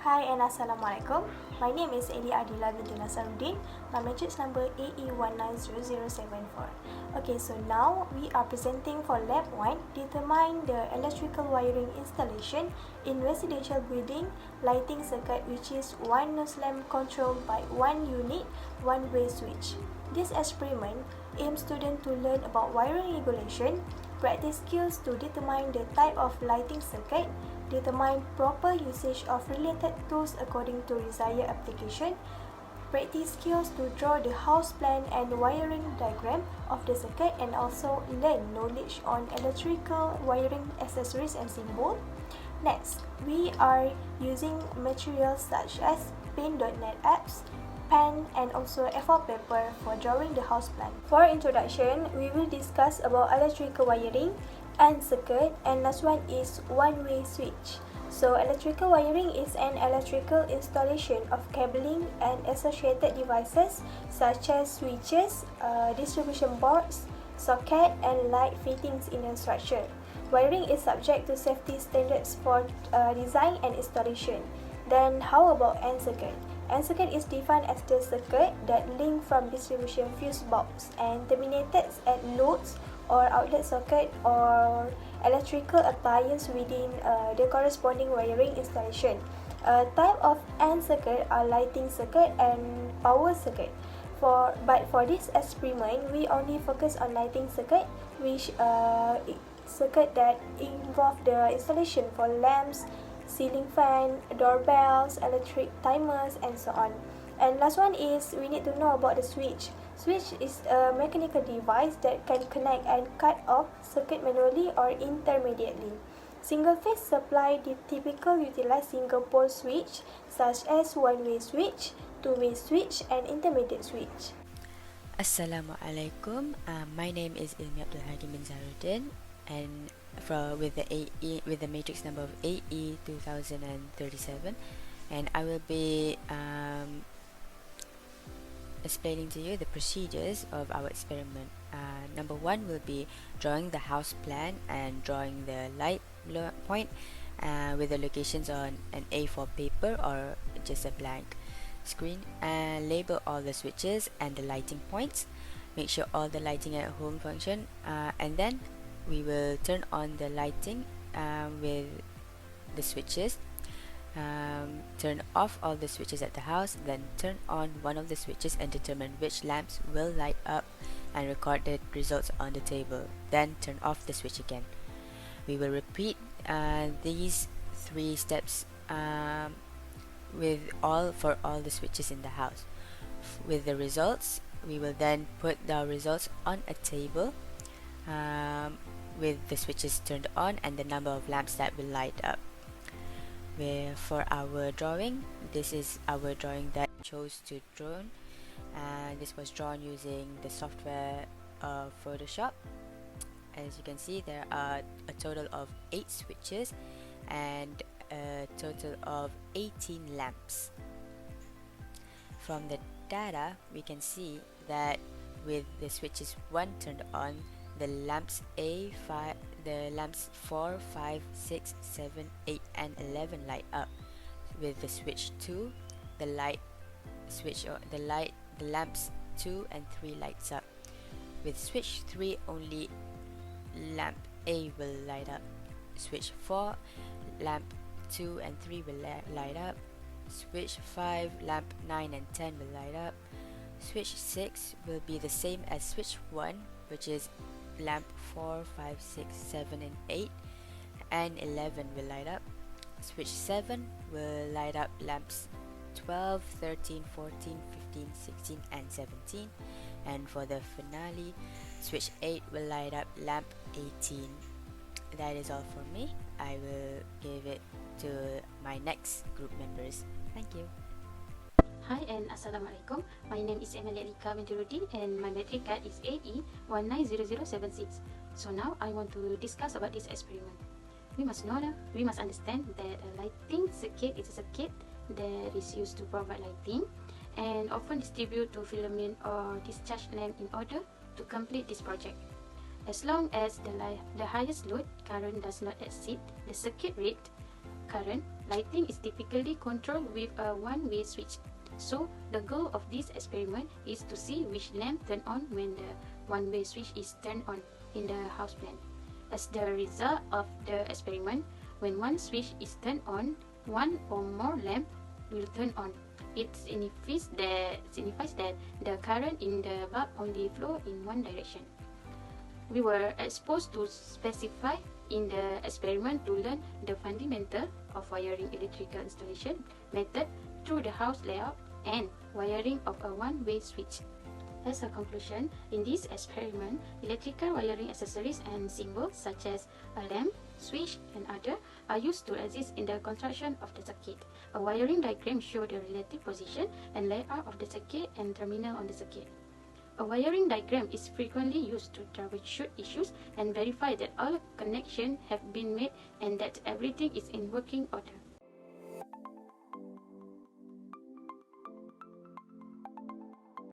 Hi and Assalamualaikum. My name is Eli Adila binti Nasaruddin. My matrix number AE1900074. Okay, so now we are presenting for Lab 1. Determine the electrical wiring installation in residential building lighting circuit, which is one nose lamp controlled by one unit, one-way switch. This experiment aims students to learn about wiring regulation, practice skills to determine the type of lighting circuit, determine proper usage of related tools according to desired application, practice skills to draw the house plan and wiring diagram of the circuit, and also learn knowledge on electrical wiring accessories and symbol. Next, we are using materials such as paint.net apps, pen, and also A4 paper for drawing the house plan. For introduction, we will discuss about electrical wiring and circuit, and last one is one-way switch. So electrical wiring is an electrical installation of cabling and associated devices such as switches, distribution boards, socket, and light fittings in a structure. Wiring is subject to safety standards for design and installation. Then how about end circuit? End circuit is defined as the circuit that link from distribution fuse box and terminated at loads or outlet socket or electrical appliance within the corresponding wiring installation. Type of end circuit are lighting circuit and power circuit. But for this experiment, we only focus on lighting circuit, which circuit that involve the installation for lamps, ceiling fan, doorbells, electric timers, and so on. And last one is we need to know about the switch. Switch is a mechanical device that can connect and cut off circuit manually or intermediately. Single phase supply typically utilize single pole switch such as one-way switch, two-way switch, and intermediate switch. Assalamualaikum. My name is Ilmi Abdul Hakim bin Zaruddin, and with the matrix number of AE2037, and I will be explaining to you the procedures of our experiment. Number one will be drawing the house plan and drawing the light point with the locations on an A4 paper or just a blank screen, and label all the switches and the lighting points. Make sure all the lighting at home function, and then we will turn on the lighting with the switches. Turn off all the switches at the house, then turn on one of the switches and determine which lamps will light up and record the results on the table. Then turn off the switch again. We will repeat these three steps for all the switches in the house. With the results, we will then put the results on a table with the switches turned on and the number of lamps that will light up. For our drawing, this is our drawing that I chose to draw, and this was drawn using the software of Photoshop. As you can see, there are a total of 8 switches and a total of 18 lamps. From the data, we can see that with the switches 1 turned on, the lamps 4, 5, 6, 7, 8, and 11 light up. With the switch 2, the lamps 2 and 3 lights up. With switch 3, only lamp A will light up. Switch 4, lamp 2 and 3 will light up. Switch 5, lamp 9 and 10 will light up. Switch 6 will be the same as switch 1, which is lamp 4, 5, 6, 7, and 8, and 11 will light up. Switch 7 will light up lamps 12, 13, 14, 15, 16, and 17. And for the finale, switch 8 will light up lamp 18. That is all for me. I will give it to my next group members. Thank you. Hi and Assalamualaikum. My name is Emilia Rika binti Rudi and my matric card is AE190076. So now I want to discuss about this experiment. We must understand that a lighting circuit is a circuit that is used to provide lighting and often distribute to filament or discharge lamp in order to complete this project. As long as the highest load current does not exceed the circuit rate, current, lighting is typically controlled with a one-way switch. So, the goal of this experiment is to see which lamp turn on when the one-way switch is turned on in the house plan. As the result of the experiment, when one switch is turned on, one or more lamp will turn on. It signifies that the current in the bulb only flow in one direction. We were exposed to specify in the experiment to learn the fundamental of wiring electrical installation method through the house layout and wiring of a one-way switch. As a conclusion, in this experiment, electrical wiring accessories and symbols such as a lamp, switch, and other are used to assist in the construction of the circuit. A wiring diagram shows the relative position and layout of the circuit and terminal on the circuit. A wiring diagram is frequently used to troubleshoot issues and verify that all connections have been made and that everything is in working order.